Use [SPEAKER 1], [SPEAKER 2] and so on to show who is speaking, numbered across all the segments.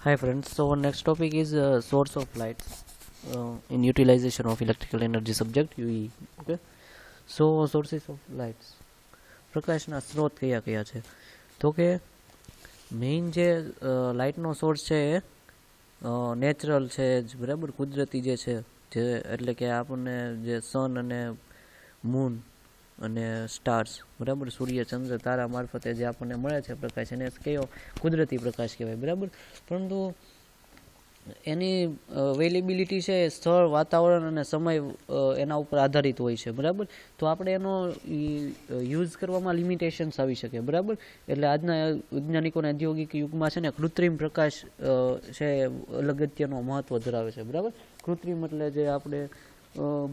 [SPEAKER 1] Hi friends, so our next topic is source of lights in utilization of electrical energy subject UE. Okay, so sources of lights, પ્રકાશના સ્ત્રોત કયા કયા છે? તો કે main જે લાઇટનો સોર્સ છે એ નેચરલ છે જ, બરાબર, કુદરતી જે છે, જે એટલે કે આપણને જે સન અને મૂન અને સ્ટાર્સ, બરાબર, સૂર્ય ચંદ્ર તારા મારફતે જે આપણને મળે છે પ્રકાશ, એને કયો કુદરતી પ્રકાશ કહેવાય, બરાબર. પરંતુ એની અવેલેબિલિટી છે એ સ્થળ, વાતાવરણ અને સમય એના ઉપર આધારિત હોય છે, બરાબર. તો આપણે એનો યુઝ કરવામાં લિમિટેશન્સ આવી શકે, બરાબર. એટલે આજના વૈજ્ઞાનિકો અને ઔદ્યોગિક યુગમાં છે ને કૃત્રિમ પ્રકાશ છે અલગ અગત્યનો મહત્વ ધરાવે છે, બરાબર. કૃત્રિમ એટલે જે આપણે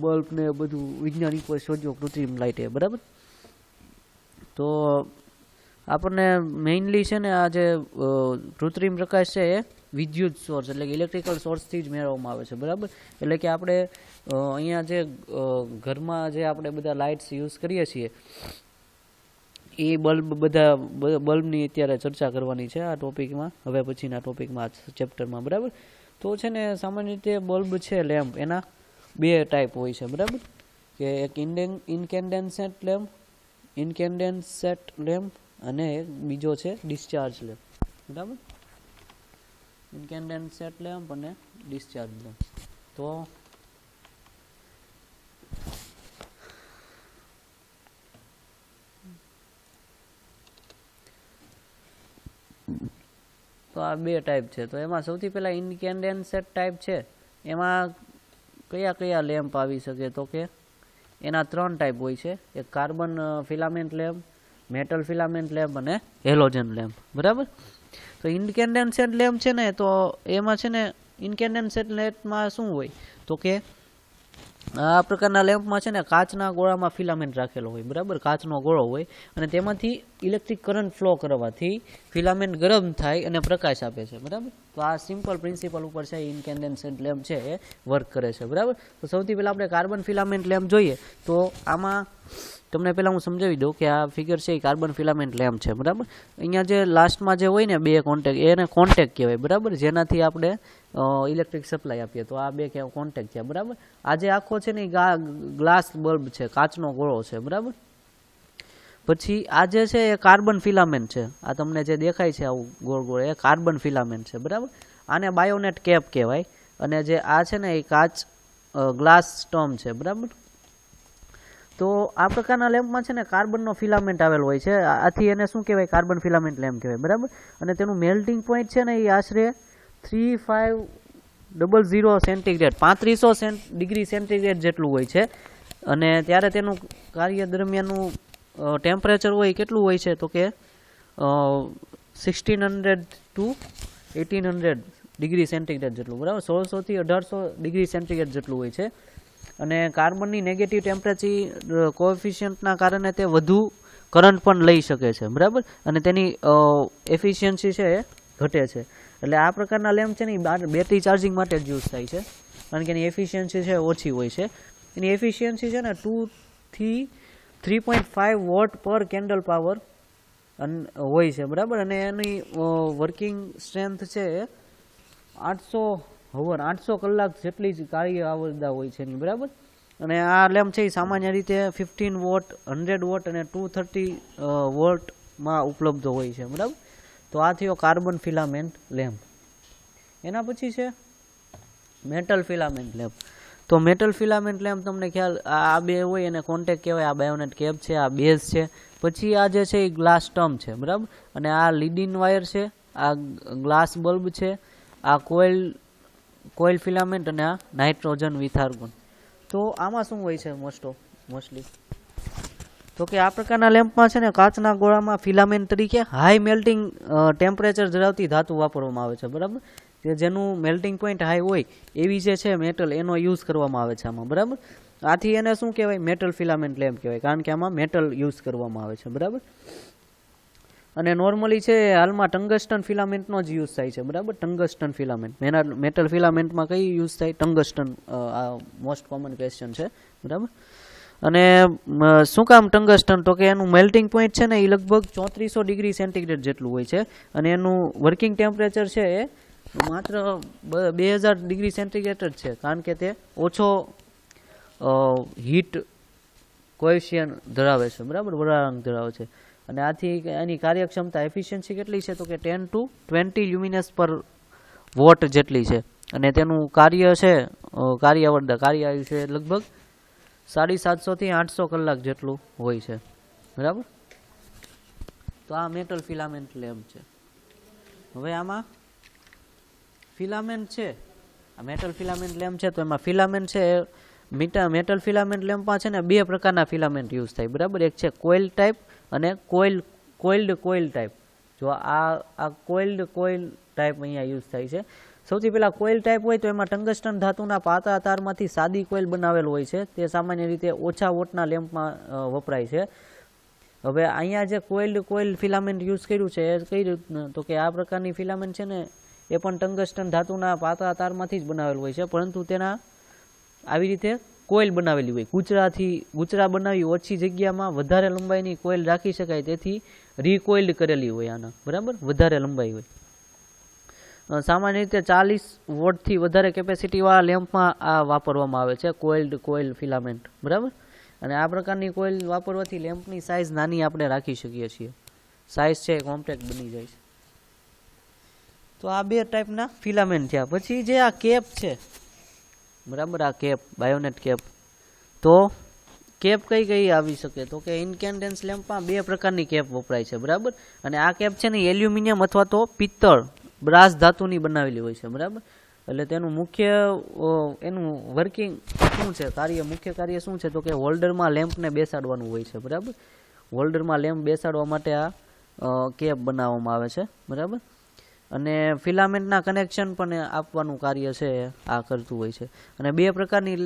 [SPEAKER 1] બલ્બ ને બધું વૈજ્ઞાનિકોએ શોધ્યો કૃત્રિમ લાઇટ એ, બરાબર. તો આપણને મેઇનલી છે ને આ જે કૃત્રિમ પ્રકાશ છે એ વિદ્યુત સોર્સ એટલે કે ઇલેક્ટ્રિકલ સોર્સથી જ મેળવવામાં આવે છે, બરાબર. એટલે કે આપણે અહીંયા જે ઘરમાં જે આપણે બધા લાઇટ્સ યુઝ કરીએ છીએ એ બલ્બની અત્યારે ચર્ચા કરવાની છે આ ટોપિકમાં, હવે પછીના ટોપિકમાં, આ ચેપ્ટરમાં, બરાબર. તો છે ને સામાન્ય રીતે બલ્બ છે, લેમ્પ, એના બે ટાઈપ હોય છે, બરાબર. કે એક ઇન્કેન્ડેન્સેટ લેમ્પ અને એક બીજો છે ડિસ્ચાર્જ લેમ્પ, બરાબર. ઇન્કેન્ડેન્સેટ લેમ્પ અને ડિસ્ચાર્જ લેમ્પ. તો આ બે ટાઈપ છે. તો એમાં સૌથી પહેલા ઇન્કેન્ડેન્સેટ ટાઈપ છે, એમાં કયા કયા લેમ્પ આવી શકે? તો કે એના ત્રણ ટાઈપ હોય છે. એક carbon filament lamp, metal filament lamp અને હેલોજન લેમ્પ, બરાબર. તો ઇન્કેન્ડેન્સેટ લેમ્પ છે ને, તો એમાં છે ને ઇન્કેન્ડેન્સેટ લેમ્પમાં શું હોય? તો કે આ પ્રકારના લેમ્પમાં છે ને કાચના ગોળામાં ફિલામેન્ટ રાખેલો હોય, બરાબર. કાચનો ગોળો હોય અને તેમાંથી ઇલેક્ટ્રિક કરંટ ફ્લો કરવાથી ફિલામેન્ટ ગરમ થાય અને પ્રકાશ આપે છે, બરાબર. તો આ સિમ્પલ પ્રિન્સિપલ ઉપર છે ઇન્કેન્ડેન્સેટ લેમ્પ છે એ વર્ક કરે છે, બરાબર. તો સૌથી પહેલાં આપણે કાર્બન ફિલામેન્ટ લેમ્પ જોઈએ. તો આમાં તમને પહેલાં હું સમજાવી દઉં કે આ ફિગર છે એ કાર્બન ફિલામેન્ટ લેમ્પ છે, બરાબર. અહીંયા જે લાસ્ટમાં જે હોય ને બે કોન્ટેક્ટ, એને કોન્ટેક્ટ કહેવાય, બરાબર, જેનાથી આપણે ઇલેક્ટ્રિક સપ્લાય આપીએ. તો આ બે કોન્ટેક્ટ છે, બરાબર. આ જે આખો છે ને ગ્લાસ બલ્બ છે, કાચનો ગોળો છે, બરાબર. પછી આ જે છે એ કાર્બન ફિલામેન્ટ છે, આ તમને જે દેખાય છે આવું ગોળ ગોળ, એ કાર્બન ફિલામેન્ટ છે, બરાબર. આને બાયોનેટ કેપ કહેવાય. અને જે આ છે ને એ કાચ ગ્લાસ સ્ટમ્પ છે, બરાબર. તો આ પ્રકારના લેમ્પમાં છે ને કાર્બનનો ફિલામેન્ટ આવેલો હોય છે, આથી એને શું કહેવાય? કાર્બન ફિલામેન્ટ લેમ્પ કહેવાય, બરાબર. અને તેનું મેલ્ટિંગ પોઈન્ટ છે ને એ આશરે 3500 સેન્ટીગ્રેડ, 3500 ડિગ્રી સેન્ટીગ્રેડ જેટલું હોય છે. અને ત્યારે તેનું કાર્ય દરમિયાનનું ટેમ્પરેચર હોય કેટલું હોય છે? તો કે 1600 to 1800 ડિગ્રી સેન્ટીગ્રેડ જેટલું, બરાબર. 1600 થી 1800 ડિગ્રી સેન્ટીગ્રેડ જેટલું હોય છે. અને કાર્બનની નેગેટિવ ટેમ્પરેચર કોએફિશિયન્ટના કારણે તે વધુ કરંટ પણ લઈ શકે છે, બરાબર. અને તેની એફિશિયન્સી છે એ ઘટે છે. એટલે આ પ્રકારના લેમ્પ છે ને બેટરી ચાર્જિંગ માટે જ યુઝ થાય છે, કારણ કે એની એફિશિયન્સી છે ઓછી હોય છે. એની એફિશિયન્સી છે ને 2 થી 3.5 વોટ પર કેન્ડલ પાવર હોય છે, બરાબર. અને એની વર્કિંગ સ્ટ્રેન્થ છે 800 કલાક જેટલી જ કાર્ય આવરદા હોય છે એની, બરાબર. અને આ લેમ્પ છે એ સામાન્ય રીતે 15 વોટ, 100 વોટ અને 230 વોટમાં ઉપલબ્ધ હોય છે, બરાબર. તો આ થયો કાર્બન ફિલામેન્ટ લેમ્પ. એના પછી છે મેટલ ફિલામેન્ટ લેમ્પ. તો મેટલ ફિલામેન્ટ લેમ્પ તમને ખ્યાલ, આ બે હોય એને કોન્ટેક્ટ કહેવાય, આ બાયોનેટ કેપ છે, આ બેઝ છે. પછી આ જે છે એ ગ્લાસ સ્ટમ્પ છે, બરાબર. અને આ લીડિન વાયર છે, આ ગ્લાસ બલ્બ છે, આ કોઇલ ફિલામેન્ટ અને આ નાઇટ્રોજન વિથ આર્ગોન. તો આમાં શું હોય છે મોસ્ટલી? તો કે આ પ્રકારના લેમ્પમાં છે ને કાચના ગોળામાં ફિલામેન્ટ તરીકે હાઈ મેલ્ટિંગ ટેમ્પરેચર ધરાવતી ધાતુ વાપરવામાં આવે છે, બરાબર. કે જેનું મેલ્ટિંગ પોઈન્ટ હાઈ હોય એવી જે છે મેટલ, એનો યુઝ કરવામાં આવે છે આમાં, બરાબર. આથી એને શું કહેવાય? મેટલ ફિલામેન્ટ લેમ્પ કહેવાય, કારણ કે આમાં મેટલ યુઝ કરવામાં આવે છે, બરાબર. અને નોર્મલી છે હાલમાં ટંગસ્ટન ફિલામેન્ટનો જ યુઝ થાય છે, બરાબર. ટંગસ્ટન ફિલામેન્ટ, મેટલ ફિલામેન્ટમાં કઈ યુઝ થાય? ટંગસ્ટન. આ મોસ્ટ કોમન ક્વેશ્ચન છે, બરાબર. અને શું કામ ટંગસ્ટન? તો કે એનું મેલ્ટિંગ પોઈન્ટ છે ને એ લગભગ 3400 ડિગ્રી સેન્ટીગ્રેડ જેટલું હોય છે. અને એનું વર્કિંગ ટેમ્પરેચર છે એ માત્ર 2000 ડિગ્રી સેન્ટીગ્રેડ જ છે, કારણ કે તે ઓછો હીટ કોએફિશિયન્ટ ધરાવે છે, બરાબર, વરાળાંક ધરાવે છે. અને આથી એની કાર્યક્ષમતા એફિશિયન્સી કેટલી છે તો કે 10 to 20 લ્યુમિનસ પર વોટ જેટલી છે. અને તેનું કાર્ય છે આયુષ્ય લગભગ 750 થી 800 કલાક જેટલું હોય છે, બરાબર. તો આ મેટલ ફિલામેન્ટ લેમ્પ છે. હવે આમાં ફિલામેન્ટ છે, આ મેટલ ફિલામેન્ટ લેમ્પ છે, તો એમાં ફિલામેન્ટ છે મેટલ ફિલામેન્ટ લેમ્પમાં છે ને 2 પ્રકારના ફિલામેન્ટ યુઝ થાય, બરાબર. એક છે કોઇલ ટાઈપ અને કોઇલ્ડ કોઇલ ટાઈપ. જો આ કોઇલ્ડ કોઇલ ટાઈપ અહીંયા યુઝ થાય છે. સૌથી પહેલાં કોઇલ ટાઈપ હોય તો એમાં ટંગસ્ટન ધાતુના પાતળા તારમાંથી સાદી કોઇલ બનાવેલ હોય છે. તે સામાન્ય રીતે ઓછા વોટના લેમ્પમાં વપરાય છે. હવે અહીંયા જે કોઇલ ફિલામેન્ટ યુઝ કર્યું છે એ કઈ રીતનું તો કે આ પ્રકારની ફિલામેન્ટ છે ને એ પણ ટંગસ્ટન ધાતુના પાતળા તારમાંથી જ બનાવેલ હોય છે, પરંતુ તેના આવી રીતે કોઇલ બનાવેલી હોય, ગૂંચળા બનાવી ઓછી જગ્યામાં વધારે લંબાઈની કોઇલ રાખી શકાય, તેથી રીકોઇલ્ડ કરેલી હોય આના, બરાબર, વધારે લંબાઈ હોય. સામાન્ય રીતે 40 વોટથી વધારે કેપેસિટીવાળા લેમ્પમાં આ વાપરવામાં આવે છે, કોઇલ ફિલામેન્ટ, બરાબર. અને આ પ્રકારની કોઇલ વાપરવાથી લેમ્પની સાઇઝ નાની આપણે રાખી શકીએ છીએ, સાઇઝ છે કોમ્પેક્ટ બની જાય છે. તો આ 2 ટાઈપના ફિલામેન્ટ થયા. પછી જે આ કેપ છે, બરાબર, આ કેપ બાયોનેટ કેપ, તો કેપ કઈ આવી શકે તો કે ઇન્કેન્ડન્સ લેમ્પમાં 2 પ્રકારની કેપ વપરાય છે, બરાબર. અને આ કેપ છે ને એલ્યુમિનિયમ અથવા તો પિત્તળ બ્રાસ ધાતુની બનાવેલી હોય છે, બરાબર. એટલે તેનું એનું વર્કિંગ શું છે, મુખ્ય કાર્ય શું છે તો કે હોલ્ડરમાં લેમ્પને બેસાડવાનું હોય છે, બરાબર. હોલ્ડરમાં લેમ્પ બેસાડવા માટે આ કેપ બનાવવામાં આવે છે, બરાબર. અને ફિલામેન્ટના કનેક્શન પણ આપવાનું કાર્ય છે આ કરતું હોય છે. અને 2 પ્રકારની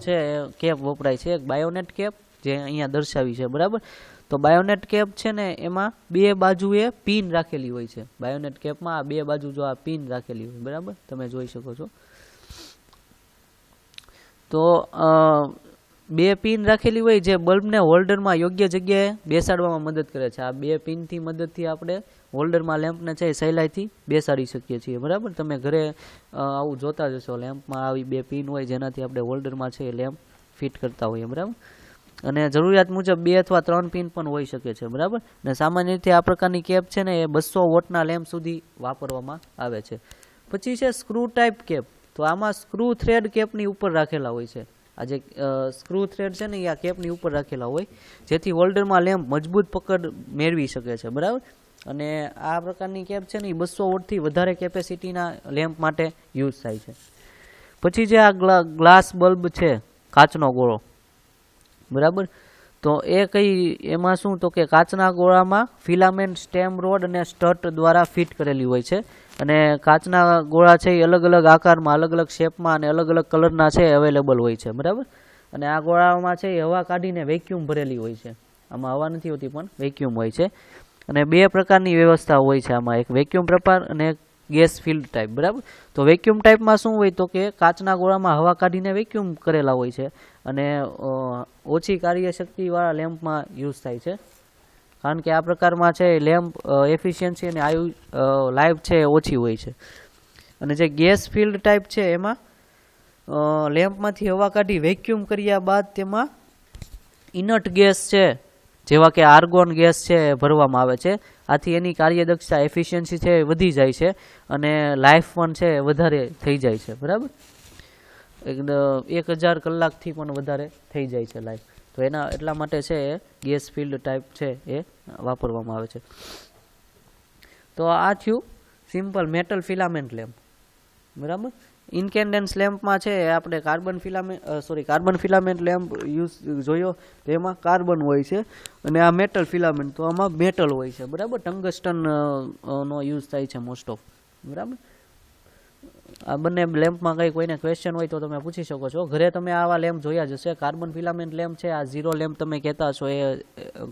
[SPEAKER 1] છે કેપ વપરાય છે. એક બાયોનેટ કેપ જે અહીંયા દર્શાવી છે, બરાબર. તો બાયોનેટ કેપ છે ને એમાં 2 બાજુએ પિન રાખેલી હોય છે. બાયોનેટ કેપમાં આ 2 બાજુ જો આ પિન રાખેલી હોય, બરાબર, તમે જોઈ શકો છો. તો 2 પિન રાખેલી હોય જે બલ્બને હોલ્ડરમાં યોગ્ય જગ્યાએ બેસાડવામાં મદદ કરે છે. આ 2 પિનથી મદદથી આપણે હોલ્ડરમાં લેમ્પને છે સહેલાઈથી બેસાડી શકીએ છીએ, બરાબર. તમે ઘરે આવું જોતા જશો, લેમ્પમાં આવી 2 પિન હોય જેનાથી આપણે હોલ્ડરમાં છે લેમ્પ ફિટ કરતા હોઈએ, બરાબર. અને જરૂરિયાત મુજબ 2 અથવા 3 પિન પણ હોઈ શકે છે, બરાબર. અને સામાન્ય રીતે આ પ્રકારની કેપ છે ને એ 200 વોટના લેમ્પ સુધી વાપરવામાં આવે છે. પછી છે સ્ક્રૂ ટાઈપ કેપ. તો આમાં સ્ક્રૂ થ્રેડ કેપની ઉપર રાખેલા હોય છે. આ જે સ્ક્રૂ થ્રેડ છે ને એ આ કેપની ઉપર રાખેલા હોય, જેથી હોલ્ડરમાં લેમ્પ મજબૂત પકડ મેળવી શકે છે, બરાબર. અને આ પ્રકારની કેપ છે ને એ 200 વોટથી વધારે કેપેસિટીના લેમ્પ માટે યુઝ થાય છે. પછી જે આ ગ્લાસ બલ્બ છે, કાચનો ગોળો, બરાબર. તો એમાં શું તો કે કાચના ગોળામાં ફિલામેન્ટ સ્ટેમ રોડ અને સ્ટટ દ્વારા ફિટ કરેલી હોય છે. અને કાચના ગોળા છે એ અલગ અલગ આકારમાં, અલગ અલગ શેપમાં અને અલગ અલગ કલરના છે અવેલેબલ હોય છે, બરાબર. અને આ ગોળામાં છે એ હવા કાઢીને વેક્યુમ ભરેલી હોય છે. આમાં હવા નથી હોતી પણ વેક્યુમ હોય છે. અને 2 પ્રકારની વ્યવસ્થા હોય છે આમાં, એક વેક્યુમ પ્રકાર અને એક ગેસ ફિલ્ડ ટાઈપ, બરાબર. તો વેક્યુમ ટાઈપમાં શું હોય તો કે કાચના ગોળામાં હવા કાઢીને વેક્યુમ કરેલા હોય છે. અને ઓછી કાર્યશક્તિવાળા લેમ્પમાં યુઝ થાય છે, કારણ કે આ પ્રકારમાં છે લેમ્પ એફિશિયન્સી અને લાઈફ છે ઓછી હોય છે. અને જે ગેસ ફિલ્ડ ટાઈપ છે એમાં લેમ્પમાંથી હવા કાઢી વેક્યુમ કર્યા બાદ તેમાં ઇનર્ટ ગેસ છે જેવા કે આર્ગોન ગેસ છે ભરવામાં આવે છે. આથી એની કાર્યદક્ષતા એફિશિયન્સી છે વધી જાય છે અને લાઈફ પણ છે વધારે થઈ જાય છે, બરાબર. 1000 કલાકથી પણ વધારે થઈ જાય છે લાઈફ. તો એટલા માટે છે ગેસ ફિલ્ડ ટાઈપ છે એ વાપરવામાં આવે છે. તો આ થયું સિમ્પલ મેટલ ફિલામેન્ટ લેમ્પ, બરાબર. ઇન્કેન્ડન્સ લેમ્પમાં છે આપણે કાર્બન ફિલામેન્ટ લેમ્પ યુઝ જોયો, તો એમાં કાર્બન હોય છે. અને આ મેટલ ફિલામેન્ટ, તો આમાં મેટલ હોય છે, બરાબર. ટંગસ્ટન નો યુઝ થાય છે મોસ્ટ ઓફ, બરાબર. આ બંને લેમ્પમાં કોઈને ક્વેશ્ચન હોય તો તમે પૂછી શકો છો. ઘરે તમે આવા લેમ્પ જોયા જશે. કાર્બન ફિલામેન્ટ લેમ્પ છે, આ 0 લેમ્પ તમે કહેતા છો એ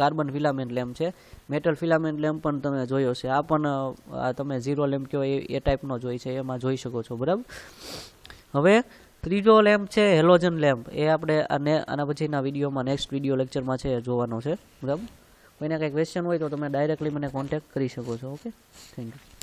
[SPEAKER 1] કાર્બન ફિલામેન્ટ લેમ્પ છે. મેટલ ફિલામેન્ટ લેમ્પ પણ તમે જોયો છે. આ પણ તમે 0 લેમ્પ કહો એ ટાઈપનો જોઈ છે, એમાં જોઈ શકો છો, બરાબર. હવે ત્રીજો લેમ્પ છે હેલોજન લેમ્પ. એ આપણે આના પછીના વિડીયોમાં, નેક્સ્ટ વિડીયો લેક્ચરમાં છે જોવાનો છે, બરાબર. કોઈને કંઈ ક્વેશ્ચન હોય તો તમે ડાયરેક્ટલી મને કોન્ટેક્ટ કરી શકો છો. Okay, thank you.